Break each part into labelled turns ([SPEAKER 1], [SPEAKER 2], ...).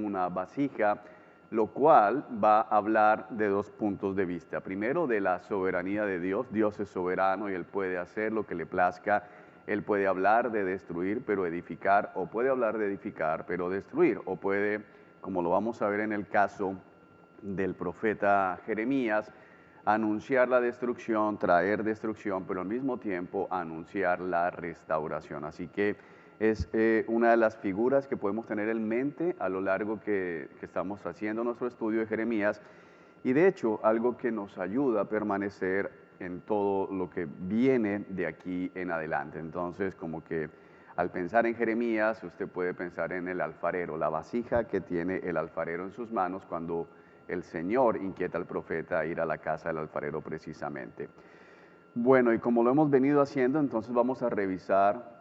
[SPEAKER 1] una vasija, lo cual va a hablar de dos puntos de vista. Primero, de la soberanía de Dios. Dios es soberano y Él puede hacer lo que le plazca. Él puede hablar de destruir, pero edificar, o puede hablar de edificar, pero destruir, o puede, como lo vamos a ver en el caso del profeta Jeremías, anunciar la destrucción, traer destrucción, pero al mismo tiempo anunciar la restauración. Así que es una de las figuras que podemos tener en mente a lo largo que estamos haciendo nuestro estudio de Jeremías, y de hecho algo que nos ayuda a permanecer en todo lo que viene de aquí en adelante. Entonces, como que al pensar en Jeremías, usted puede pensar en el alfarero, la vasija que tiene el alfarero en sus manos cuando el Señor inquieta al profeta a ir a la casa del alfarero precisamente. Bueno, y como lo hemos venido haciendo, entonces vamos a revisar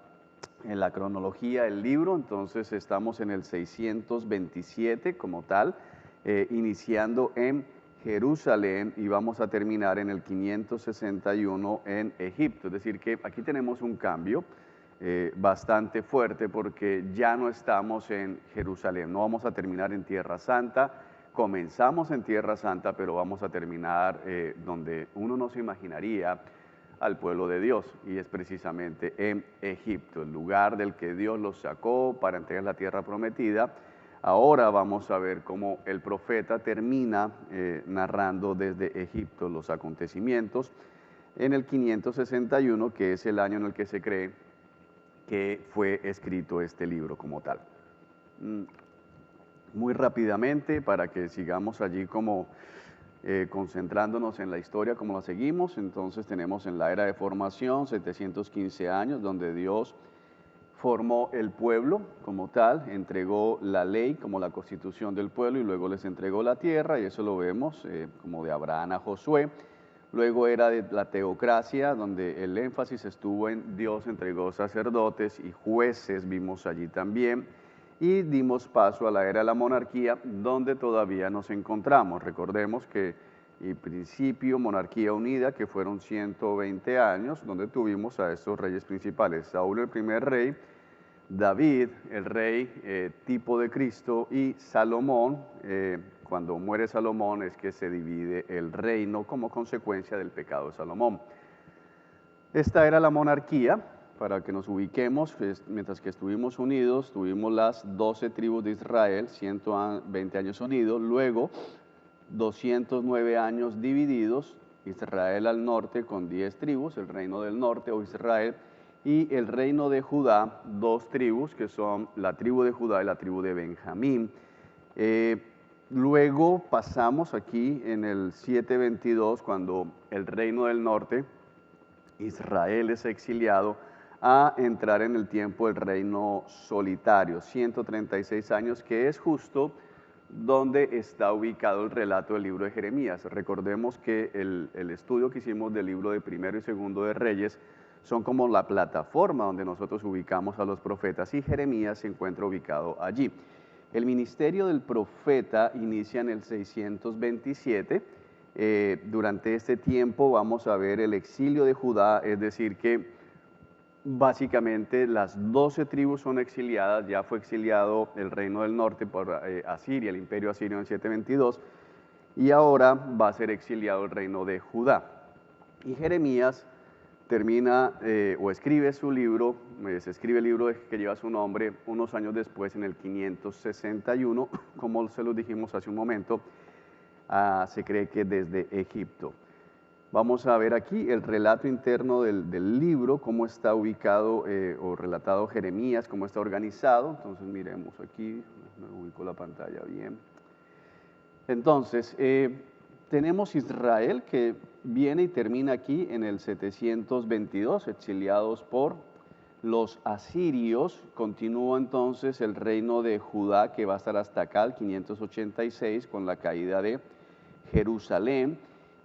[SPEAKER 1] en la cronología del libro. Entonces estamos en el 627 como tal, iniciando en Jerusalén, y vamos a terminar en el 561 en Egipto. Es decir, que aquí tenemos un cambio bastante fuerte, porque ya no estamos en Jerusalén, no vamos a terminar en Tierra Santa. Comenzamos en Tierra Santa, pero vamos a terminar donde uno no se imaginaría al pueblo de Dios, y es precisamente en Egipto, el lugar del que Dios los sacó para entregar la tierra prometida. Ahora vamos a ver cómo el profeta termina narrando desde Egipto los acontecimientos en el 561, que es el año en el que se cree que fue escrito este libro como tal. Muy rápidamente, para que sigamos allí como concentrándonos en la historia como la seguimos. Entonces tenemos en la era de formación 715 años, donde Dios formó el pueblo como tal, entregó la ley como la constitución del pueblo, y luego les entregó la tierra, y eso lo vemos como de Abraham a Josué. Luego era de la teocracia, donde el énfasis estuvo en Dios entregó sacerdotes y jueces, vimos allí también. Y dimos paso a la era de la monarquía, donde todavía nos encontramos. Recordemos que en principio monarquía unida, que fueron 120 años, donde tuvimos a estos reyes principales: Saúl, el primer rey; David, el rey tipo de Cristo; y Salomón. Cuando muere Salomón es que se divide el reino como consecuencia del pecado de Salomón. Esta era la monarquía. Para que nos ubiquemos, mientras que estuvimos unidos, tuvimos las 12 tribus de Israel, 120 años unidos, luego 209 años divididos, Israel al norte con 10 tribus, el reino del norte o Israel, y el reino de Judá, 2 tribus, que son la tribu de Judá y la tribu de Benjamín. Luego pasamos aquí en el 722, cuando el reino del norte, Israel, es exiliado, a entrar en el tiempo del reino solitario, 136 años, que es justo donde está ubicado el relato del libro de Jeremías. Recordemos que el estudio que hicimos del libro de Primero y Segundo de Reyes son como la plataforma donde nosotros ubicamos a los profetas, y Jeremías se encuentra ubicado allí. El ministerio del profeta inicia en el 627. Durante este tiempo vamos a ver el exilio de Judá, es decir que básicamente las 12 tribus son exiliadas. Ya fue exiliado el reino del norte por Asiria, el imperio asirio en el 722, y ahora va a ser exiliado el reino de Judá. Y Jeremías termina o escribe su libro, se escribe el libro que lleva su nombre unos años después, en el 561, como se lo dijimos hace un momento, se cree que desde Egipto. Vamos a ver aquí el relato interno del libro, cómo está ubicado o relatado Jeremías, cómo está organizado. Entonces miremos aquí, me ubico la pantalla bien. Entonces, tenemos Israel, que viene y termina aquí en el 722, exiliados por los asirios. Continúa entonces el reino de Judá, que va a estar hasta acá, el 586, con la caída de Jerusalén.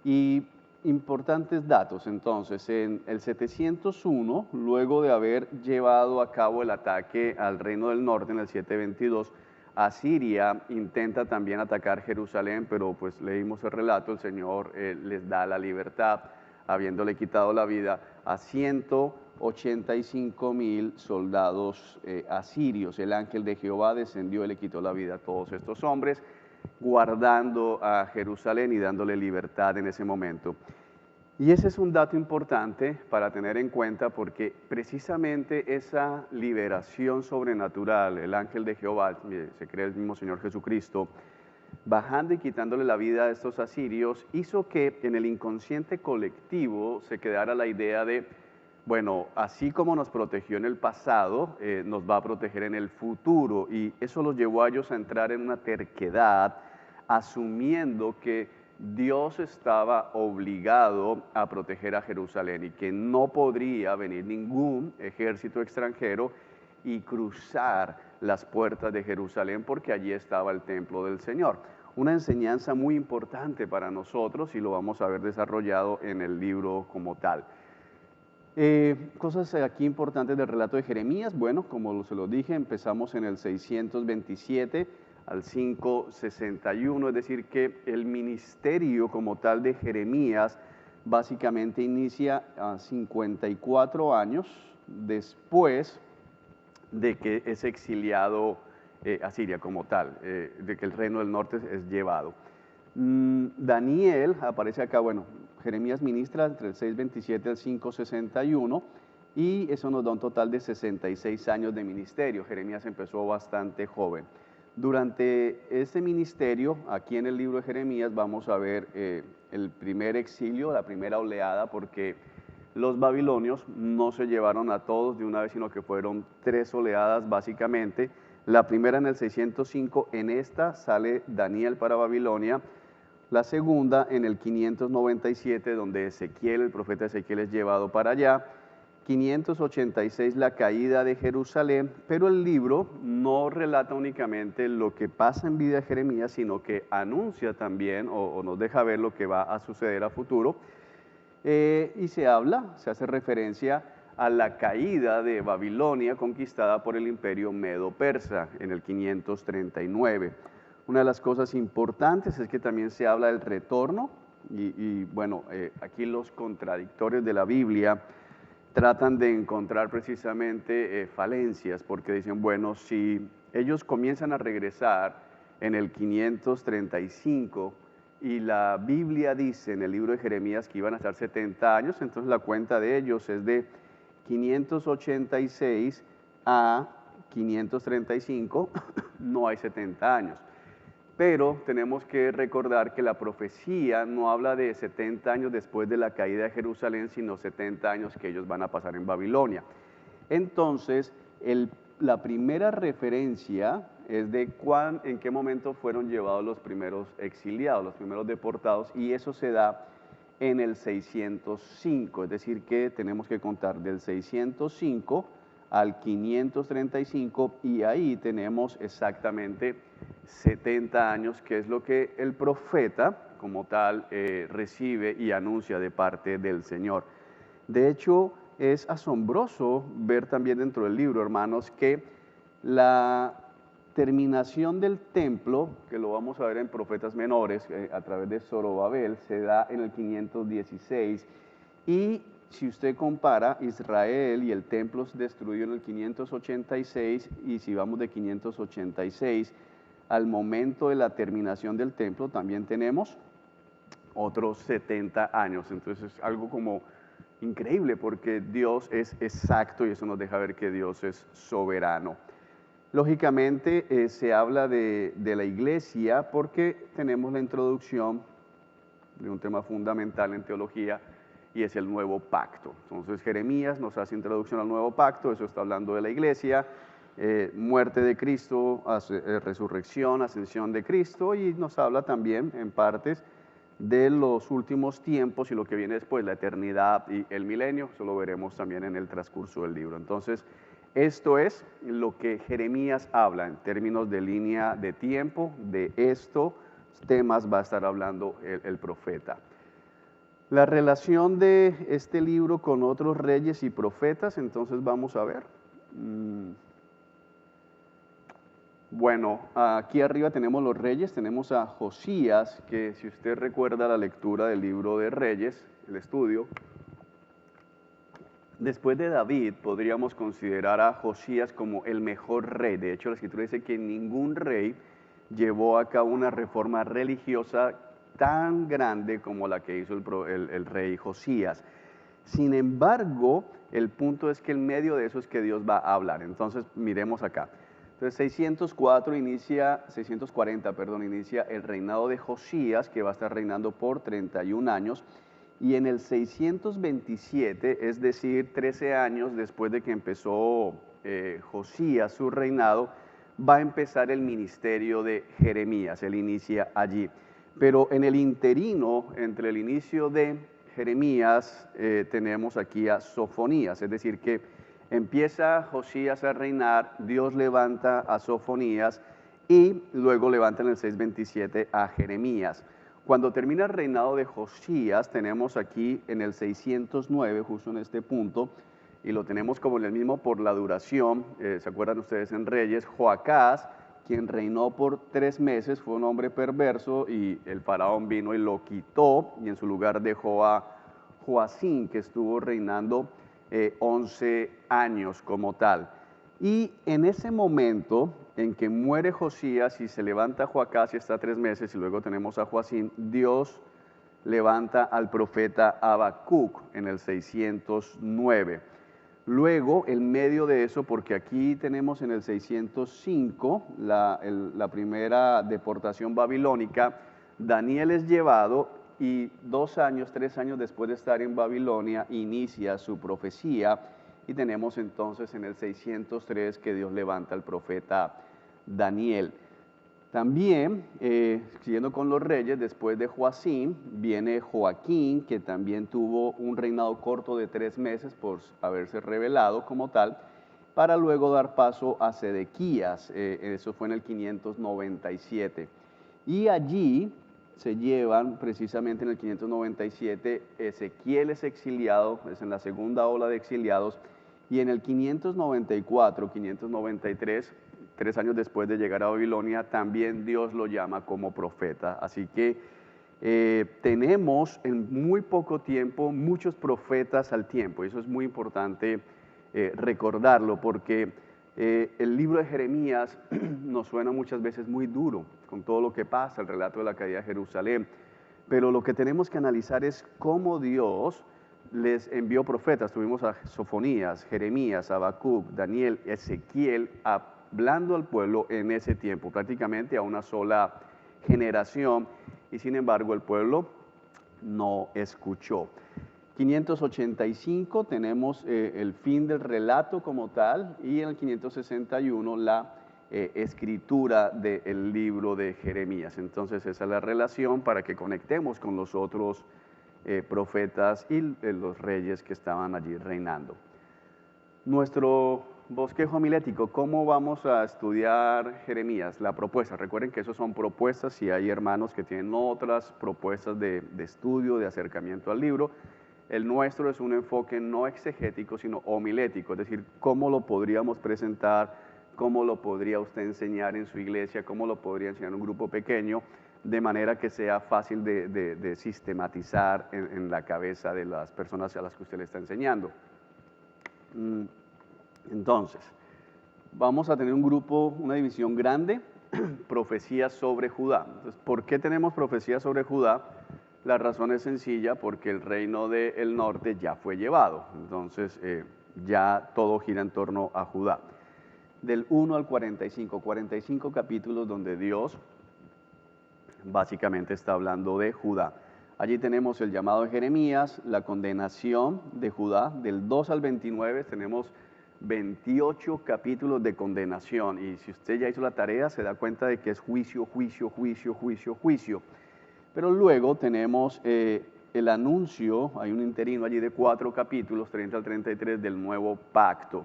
[SPEAKER 1] Y importantes datos, entonces, en el 701, luego de haber llevado a cabo el ataque al reino del norte en el 722, Asiria intenta también atacar Jerusalén, pero pues leímos el relato, el Señor les da la libertad, habiéndole quitado la vida a 180 85,000 soldados asirios. El ángel de Jehová descendió y le quitó la vida a todos estos hombres, guardando a Jerusalén y dándole libertad en ese momento. Y ese es un dato importante para tener en cuenta porque precisamente esa liberación sobrenatural, el ángel de Jehová, se cree el mismo Señor Jesucristo, bajando y quitándole la vida a estos asirios, hizo que en el inconsciente colectivo se quedara la idea de, bueno, así como nos protegió en el pasado, nos va a proteger en el futuro. Y eso los llevó a ellos a entrar en una terquedad, asumiendo que Dios estaba obligado a proteger a Jerusalén y que no podría venir ningún ejército extranjero y cruzar las puertas de Jerusalén porque allí estaba el templo del Señor. Una enseñanza muy importante para nosotros y lo vamos a ver desarrollado en el libro como tal. Cosas aquí importantes del relato de Jeremías. Bueno, como se lo dije, empezamos en el 627 al 561, es decir, que el ministerio como tal de Jeremías básicamente inicia a 54 años después de que es exiliado a Siria como tal, de que el reino del norte es llevado. Daniel aparece acá, bueno, Jeremías ministra entre el 627 al 561 y eso nos da un total de 66 años de ministerio. Jeremías empezó bastante joven. Durante ese ministerio, aquí en el libro de Jeremías, vamos a ver el primer exilio, la primera oleada, porque los babilonios no se llevaron a todos de una vez, sino que fueron 3 oleadas básicamente. La primera en el 605, en esta sale Daniel para Babilonia. La segunda en el 597, donde Ezequiel, el profeta Ezequiel, es llevado para allá. 586, la caída de Jerusalén, pero el libro no relata únicamente lo que pasa en vida de Jeremías, sino que anuncia también o nos deja ver lo que va a suceder a futuro. Y se hace referencia a la caída de Babilonia conquistada por el imperio medo-persa en el 539. Una de las cosas importantes es que también se habla del retorno y bueno, aquí los contradictores de la Biblia tratan de encontrar precisamente falencias, porque dicen, bueno, si ellos comienzan a regresar en el 535 y la Biblia dice en el libro de Jeremías que iban a estar 70 años, entonces la cuenta de ellos es de 586 a 535, no hay 70 años. Pero tenemos que recordar que la profecía no habla de 70 años después de la caída de Jerusalén, sino 70 años que ellos van a pasar en Babilonia. Entonces, la primera referencia es de en qué momento fueron llevados los primeros exiliados, los primeros deportados, y eso se da en el 605, es decir, que tenemos que contar del 605 al 535 y ahí tenemos exactamente 70 años, que es lo que el profeta como tal recibe y anuncia de parte del Señor. De hecho, es asombroso ver también dentro del libro, hermanos, que la terminación del templo, que lo vamos a ver en Profetas Menores, a través de Zorobabel, se da en el 516 y si usted compara Israel y el templo destruido en el 586 y si vamos de 586 al momento de la terminación del templo también tenemos otros 70 años. Entonces es algo como increíble porque Dios es exacto y eso nos deja ver que Dios es soberano. Lógicamente se habla de la iglesia porque tenemos la introducción de un tema fundamental en teología y es el nuevo pacto. Entonces Jeremías nos hace introducción al nuevo pacto, eso está hablando de la iglesia, muerte de Cristo, resurrección, ascensión de Cristo y nos habla también en partes de los últimos tiempos y lo que viene después, la eternidad y el milenio, eso lo veremos también en el transcurso del libro. Entonces, esto es lo que Jeremías habla en términos de línea de tiempo, de estos temas va a estar hablando el profeta. La relación de este libro con otros reyes y profetas, entonces vamos a ver. Bueno, aquí arriba tenemos los reyes, tenemos a Josías, que si usted recuerda la lectura del libro de Reyes, el estudio, Después de David, podríamos considerar a Josías como el mejor rey. De hecho, la Escritura dice que ningún rey llevó a cabo una reforma religiosa tan grande como la que hizo el rey Josías. Sin embargo, el punto es que en medio de eso es que Dios va a hablar. Entonces, miremos acá. Entonces, 640, inicia el reinado de Josías, que va a estar reinando por 31 años. Y en el 627, es decir, 13 años después de que empezó Josías su reinado, va a empezar el ministerio de Jeremías. Él inicia allí. Pero en el interino, entre el inicio de Jeremías, tenemos aquí a Sofonías, es decir, que empieza Josías a reinar, Dios levanta a Sofonías y luego levanta en el 627 a Jeremías. Cuando termina el reinado de Josías, tenemos aquí en el 609, justo en este punto, y lo tenemos como en el mismo por la duración, ¿se acuerdan ustedes en Reyes? Joacás, quien reinó por 3 meses, fue un hombre perverso y el faraón vino y lo quitó y en su lugar dejó a Joacín, que estuvo reinando 11 años como tal. Y en ese momento en que muere Josías y se levanta Joacás y está 3 meses y luego tenemos a Joacín, Dios levanta al profeta Habacuc en el 609. Luego, en medio de eso, porque aquí tenemos en el 605 la primera deportación babilónica, Daniel es llevado y 2 años, 3 años después de estar en Babilonia, inicia su profecía y tenemos entonces en el 603 que Dios levanta al profeta Daniel. También, siguiendo con los reyes, después de Joacim, viene Joaquín, que también tuvo un reinado corto de 3 meses por haberse revelado como tal, para luego dar paso a Sedequías, eso fue en el 597. Y allí se llevan, precisamente en el 597, Ezequiel es exiliado, es en la segunda ola de exiliados, y en el 594, 593, 3 años después de llegar a Babilonia, también Dios lo llama como profeta. Así que tenemos en muy poco tiempo muchos profetas al tiempo. Eso es muy importante recordarlo porque el libro de Jeremías nos suena muchas veces muy duro con todo lo que pasa, el relato de la caída de Jerusalén. Pero lo que tenemos que analizar es cómo Dios les envió profetas. Tuvimos a Sofonías, Jeremías, Habacuc, Daniel, Ezequiel, hablando al pueblo en ese tiempo, prácticamente a una sola generación, y sin embargo el pueblo no escuchó. 585 tenemos el fin del relato como tal, y en el 561 la escritura del libro de Jeremías. Entonces esa es la relación para que conectemos con los otros profetas y los reyes que estaban allí reinando. Nuestro bosquejo homilético, ¿cómo vamos a estudiar Jeremías? La propuesta, recuerden que eso son propuestas, si hay hermanos que tienen otras propuestas de estudio, de acercamiento al libro. El nuestro es un enfoque no exegético, sino homilético, es decir, cómo lo podríamos presentar, cómo lo podría usted enseñar en su iglesia, cómo lo podría enseñar en un grupo pequeño, de manera que sea fácil de sistematizar en la cabeza de las personas a las que usted le está enseñando. Entonces, vamos a tener un grupo, una división grande, profecías sobre Judá. Entonces, ¿por qué tenemos profecías sobre Judá? La razón es sencilla, porque el reino del norte ya fue llevado. Entonces, ya todo gira en torno a Judá. Del 1 al 45, 45 capítulos donde Dios básicamente está hablando de Judá. Allí tenemos el llamado de Jeremías, la condenación de Judá. Del 2 al 29 tenemos 28 capítulos de condenación. Y si usted ya hizo la tarea, se da cuenta de que es juicio, juicio, juicio, juicio, juicio. Pero luego tenemos el anuncio, hay un interino allí de 4 capítulos, 30 al 33, del nuevo pacto,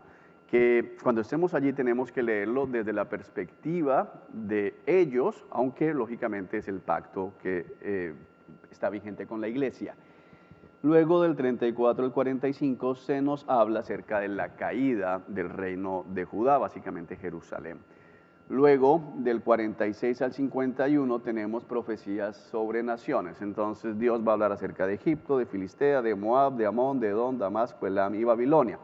[SPEAKER 1] que cuando estemos allí tenemos que leerlo desde la perspectiva de ellos, aunque lógicamente es el pacto que está vigente con la iglesia. Luego del 34 al 45 se nos habla acerca de la caída del reino de Judá, básicamente Jerusalén. Luego, del 46 al 51, tenemos profecías sobre naciones. Entonces, Dios va a hablar acerca de Egipto, de Filistea, de Moab, de Amón, de Edom, Damasco, Elam y Babilonia.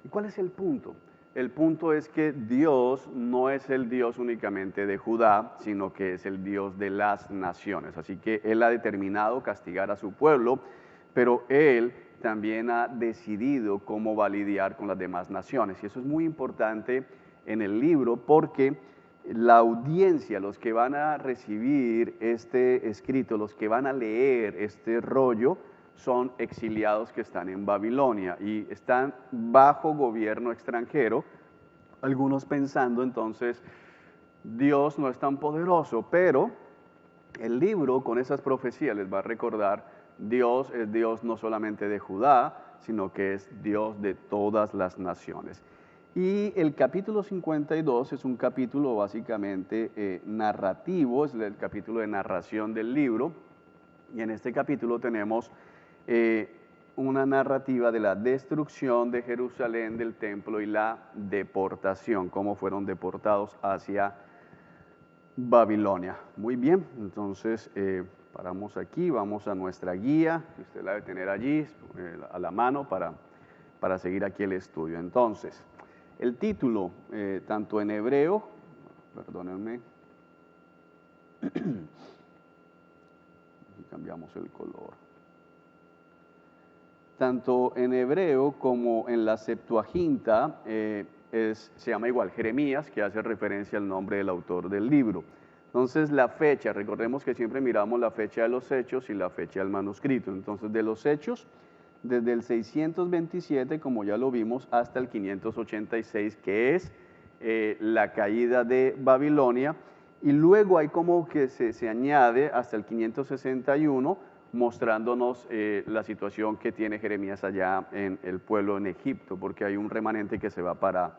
[SPEAKER 1] ¿Y cuál es el punto? El punto es que Dios no es el Dios únicamente de Judá, sino que es el Dios de las naciones. Así que Él ha determinado castigar a su pueblo, pero Él también ha decidido cómo va a lidiar con las demás naciones. Y eso es muy importante en el libro porque la audiencia, los que van a recibir este escrito, los que van a leer este rollo, son exiliados que están en Babilonia y están bajo gobierno extranjero, algunos pensando entonces, Dios no es tan poderoso, pero el libro con esas profecías les va a recordar, Dios es Dios no solamente de Judá, sino que es Dios de todas las naciones. Y el capítulo 52 es un capítulo básicamente narrativo, es el capítulo de narración del libro, y en este capítulo tenemos una narrativa de la destrucción de Jerusalén, del templo y la deportación, cómo fueron deportados hacia Babilonia. Muy bien, entonces paramos aquí, vamos a nuestra guía, que usted la debe tener allí a la mano para seguir aquí el estudio. Entonces, el título, tanto en hebreo, perdónenme, cambiamos el color. Tanto en hebreo como en la Septuaginta se llama igual, Jeremías, que hace referencia al nombre del autor del libro. Entonces la fecha, recordemos que siempre miramos la fecha de los hechos y la fecha del manuscrito. Entonces de los hechos, desde el 627, como ya lo vimos, hasta el 586, que es la caída de Babilonia, y luego hay como que se añade hasta el 561, mostrándonos la situación que tiene Jeremías allá en el pueblo en Egipto, porque hay un remanente que se va para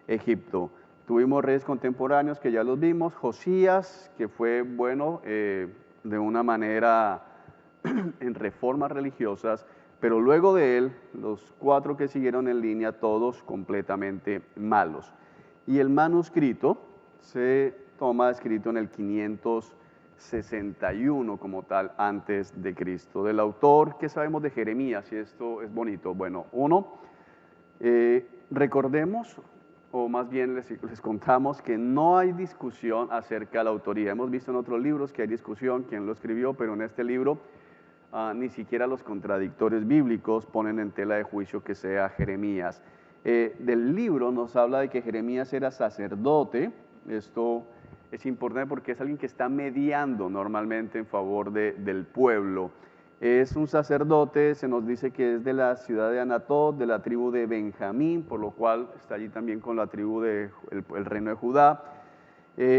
[SPEAKER 1] Egipto. Tuvimos reyes contemporáneos que ya los vimos, Josías, que fue bueno de una manera en reformas religiosas, pero luego de él, los 4 que siguieron en línea, todos completamente malos. Y el manuscrito se toma escrito en el 561 como tal, antes de Cristo. Del autor, ¿qué sabemos de Jeremías? Y esto es bonito. Bueno, recordemos, o más bien les contamos que no hay discusión acerca de la autoría. Hemos visto en otros libros que hay discusión, quién lo escribió, pero en este libro ni siquiera los contradictores bíblicos ponen en tela de juicio que sea Jeremías. Del libro nos habla de que Jeremías era sacerdote. Esto es importante porque es alguien que está mediando normalmente en favor del pueblo. Es un sacerdote, se nos dice que es de la ciudad de Anatot, de la tribu de Benjamín, por lo cual está allí también con la tribu del reino de Judá.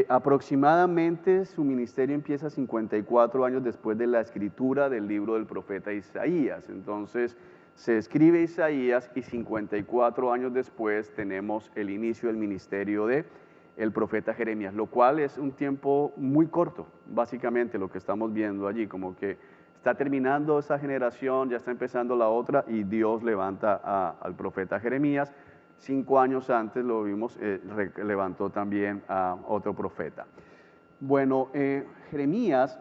[SPEAKER 1] Aproximadamente su ministerio empieza 54 años después de la escritura del libro del profeta Isaías. Entonces se escribe Isaías y 54 años después tenemos el inicio del ministerio del profeta Jeremías, lo cual es un tiempo muy corto, básicamente lo que estamos viendo allí, como que está terminando esa generación, ya está empezando la otra y Dios levanta al profeta Jeremías. 5 años antes lo vimos, levantó también a otro profeta. Bueno, Jeremías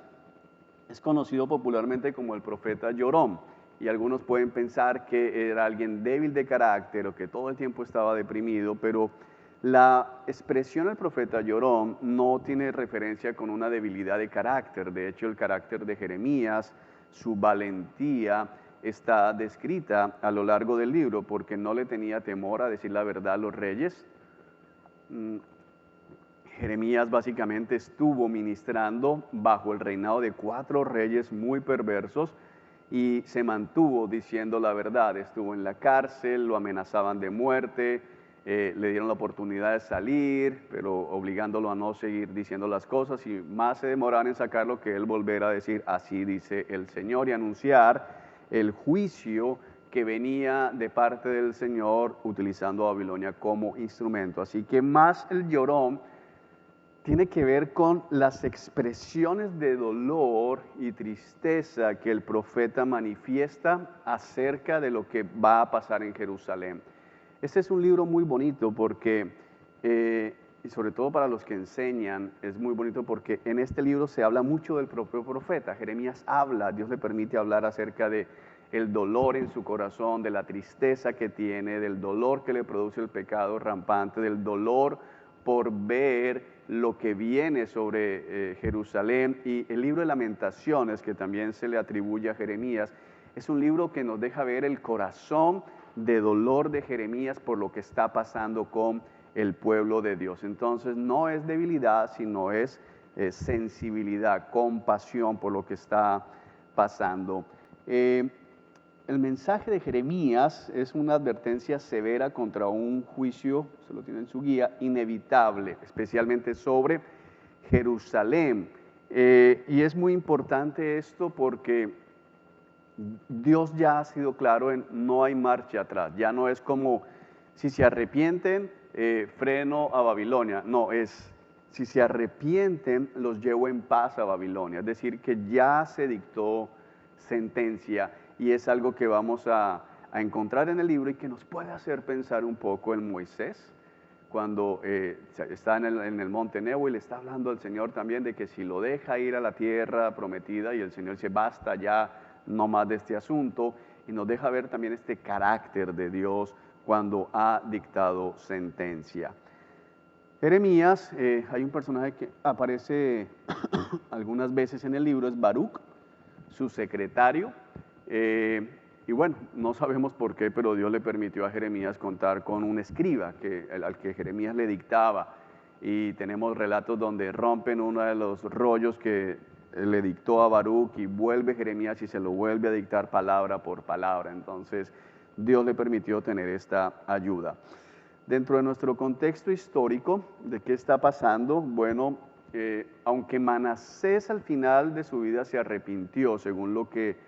[SPEAKER 1] es conocido popularmente como el profeta llorón, y algunos pueden pensar que era alguien débil de carácter o que todo el tiempo estaba deprimido, pero la expresión del profeta llorón no tiene referencia con una debilidad de carácter. De hecho, el carácter de Jeremías, su valentía, está descrita a lo largo del libro porque no le tenía temor a decir la verdad a los reyes. Jeremías básicamente estuvo ministrando bajo el reinado de 4 reyes muy perversos y se mantuvo diciendo la verdad. Estuvo en la cárcel, lo amenazaban de muerte, le dieron la oportunidad de salir, pero obligándolo a no seguir diciendo las cosas, y más se demoraron en sacarlo que él volver a decir así dice el Señor y anunciar el juicio que venía de parte del Señor utilizando a Babilonia como instrumento. Así que más el llorón tiene que ver con las expresiones de dolor y tristeza que el profeta manifiesta acerca de lo que va a pasar en Jerusalén. Este es un libro muy bonito porque y sobre todo para los que enseñan, es muy bonito porque en este libro se habla mucho del propio profeta. Jeremías habla, Dios le permite hablar acerca de el dolor en su corazón, de la tristeza que tiene, del dolor que le produce el pecado rampante, del dolor por ver lo que viene sobre Jerusalén. Y el libro de Lamentaciones, que también se le atribuye a Jeremías, es un libro que nos deja ver el corazón de dolor de Jeremías por lo que está pasando con el pueblo de Dios. Entonces no es debilidad, sino es sensibilidad, compasión por lo que está pasando. El mensaje de Jeremías es una advertencia severa contra un juicio, se lo tiene en su guía, inevitable, especialmente sobre Jerusalén. Y es muy importante esto porque Dios ya ha sido claro en no hay marcha atrás. Ya no es como si se arrepienten, freno a Babilonia. No, es si se arrepienten, los llevo en paz a Babilonia. Es decir, que ya se dictó sentencia y es algo que vamos a encontrar en el libro y que nos puede hacer pensar un poco en Moisés, cuando está en el monte Nebo y le está hablando al Señor también de que si lo deja ir a la tierra prometida, y el Señor dice, basta ya, no más de este asunto, y nos deja ver también este carácter de Dios cuando ha dictado sentencia. Jeremías, hay un personaje que aparece algunas veces en el libro, es Baruc, su secretario, y bueno, no sabemos por qué, pero Dios le permitió a Jeremías contar con un escriba al que Jeremías le dictaba, y tenemos relatos donde rompen uno de los rollos que le dictó a Baruc y vuelve Jeremías y se lo vuelve a dictar palabra por palabra. Entonces Dios le permitió tener esta ayuda. Dentro de nuestro contexto histórico, ¿de qué está pasando? Bueno, aunque Manasés al final de su vida se arrepintió, según lo que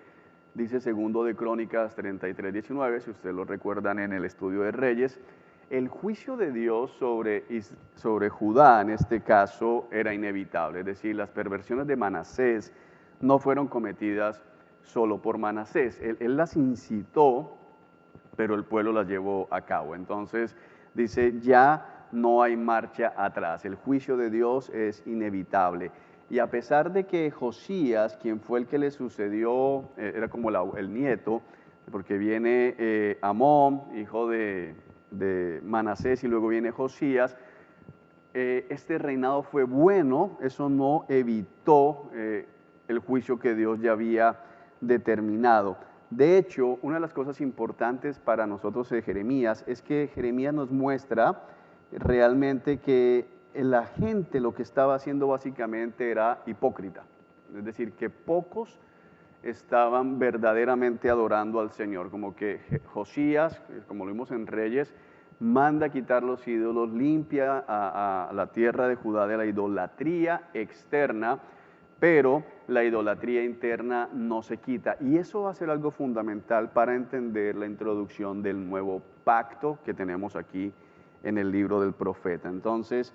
[SPEAKER 1] dice segundo de Crónicas 33:19, si ustedes lo recuerdan en el estudio de Reyes, el juicio de Dios sobre Judá, en este caso, era inevitable. Es decir, las perversiones de Manasés no fueron cometidas solo por Manasés. Él las incitó, pero el pueblo las llevó a cabo. Entonces, dice, ya no hay marcha atrás. El juicio de Dios es inevitable. Y a pesar de que Josías, quien fue el que le sucedió, era como el nieto, porque viene Amón, hijo de Manasés, y luego viene Josías, este reinado fue bueno, eso no evitó el juicio que Dios ya había determinado. De hecho, una de las cosas importantes para nosotros de Jeremías es que Jeremías nos muestra realmente que la gente lo que estaba haciendo básicamente era hipócrita. Es decir, que pocos estaban verdaderamente adorando al Señor, como que Josías, como lo vimos en Reyes, manda quitar los ídolos, limpia a la tierra de Judá de la idolatría externa, pero la idolatría interna no se quita. Y eso va a ser algo fundamental para entender la introducción del nuevo pacto que tenemos aquí en el libro del profeta. Entonces,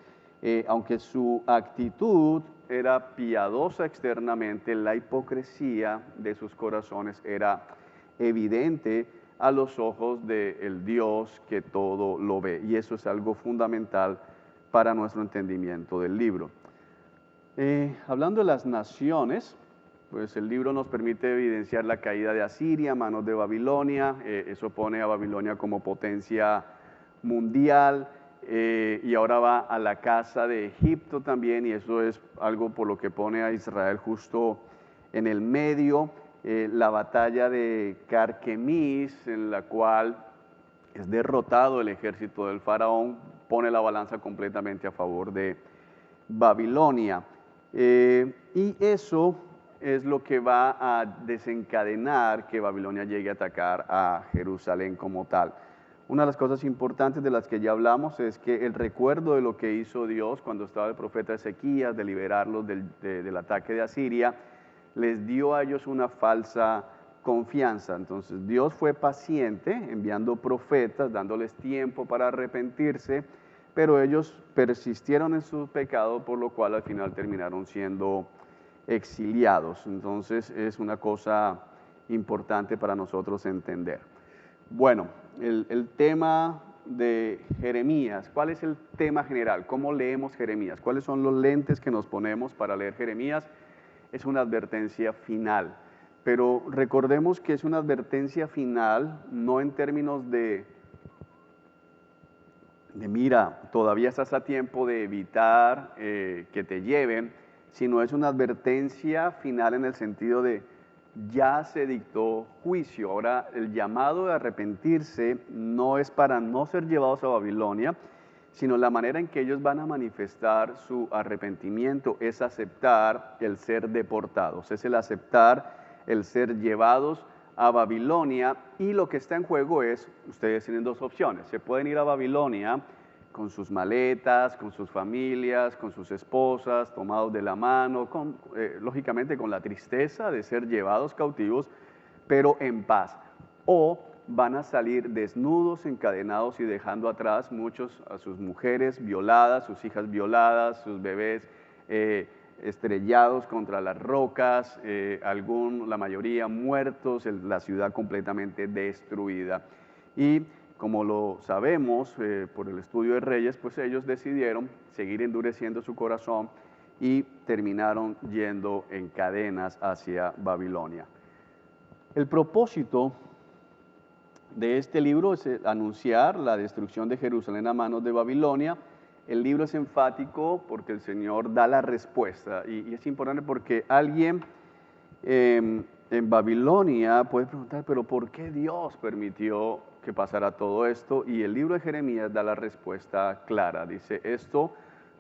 [SPEAKER 1] aunque su actitud era piadosa externamente, la hipocresía de sus corazones era evidente a los ojos del Dios que todo lo ve. Y eso es algo fundamental para nuestro entendimiento del libro. Hablando de las naciones, pues el libro nos permite evidenciar la caída de Asiria a manos de Babilonia. Eso pone a Babilonia como potencia mundial. Y ahora va a la casa de Egipto también, y eso es algo por lo que pone a Israel justo en el medio. La batalla de Carquemis, en la cual es derrotado el ejército del faraón, pone la balanza completamente a favor de Babilonia. Y eso es lo que va a desencadenar que Babilonia llegue a atacar a Jerusalén como tal. Una de las cosas importantes de las que ya hablamos es que el recuerdo de lo que hizo Dios cuando estaba el profeta Ezequías, de liberarlos del ataque de Asiria, les dio a ellos una falsa confianza. Entonces Dios fue paciente enviando profetas, dándoles tiempo para arrepentirse, pero ellos persistieron en su pecado, por lo cual al final terminaron siendo exiliados. Entonces es una cosa importante para nosotros entender. Bueno, el tema de Jeremías, ¿cuál es el tema general? ¿Cómo leemos Jeremías? ¿Cuáles son los lentes que nos ponemos para leer Jeremías? Es una advertencia final, pero recordemos que es una advertencia final no en términos de mira, todavía estás a tiempo de evitar que te lleven, sino es una advertencia final en el sentido de ya se dictó juicio. Ahora, el llamado de arrepentirse no es para no ser llevados a Babilonia, sino la manera en que ellos van a manifestar su arrepentimiento es aceptar el ser deportados, es el aceptar el ser llevados a Babilonia, y lo que está en juego es, ustedes tienen dos opciones: se pueden ir a Babilonia con sus maletas, con sus familias, con sus esposas, tomados de la mano, lógicamente con la tristeza de ser llevados cautivos, pero en paz. O van a salir desnudos, encadenados y dejando atrás muchos a sus mujeres violadas, sus hijas violadas, sus bebés estrellados contra las rocas, la mayoría muertos, la ciudad completamente destruida. Y como lo sabemos por el estudio de Reyes, pues ellos decidieron seguir endureciendo su corazón y terminaron yendo en cadenas hacia Babilonia. El propósito de este libro es anunciar la destrucción de Jerusalén a manos de Babilonia. El libro es enfático porque el Señor da la respuesta, y es importante porque alguien en Babilonia puede preguntar, pero ¿por qué Dios permitió que pasara todo esto? Y el libro de Jeremías da la respuesta clara. Dice, esto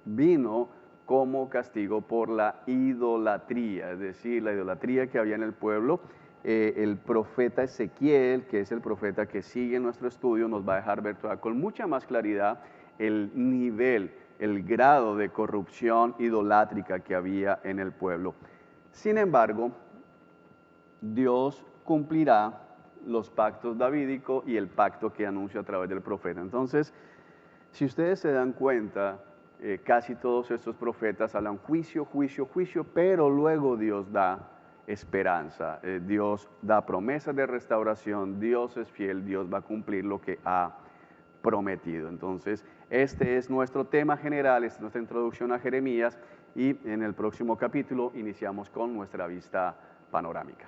[SPEAKER 1] vino como castigo por la idolatría, es decir, la idolatría que había en el pueblo. El profeta Ezequiel, que es el profeta que sigue nuestro estudio, nos va a dejar ver con mucha más claridad el nivel, el grado de corrupción idolátrica que había en el pueblo. Sin embargo, Dios cumplirá los pactos davídicos y el pacto que anunció a través del profeta. Entonces, si ustedes se dan cuenta, casi todos estos profetas hablan juicio, juicio, juicio, pero luego Dios da esperanza, Dios da promesas de restauración, Dios es fiel, Dios va a cumplir lo que ha prometido. Entonces, este es nuestro tema general, esta es nuestra introducción a Jeremías, y en el próximo capítulo iniciamos con nuestra vista panorámica.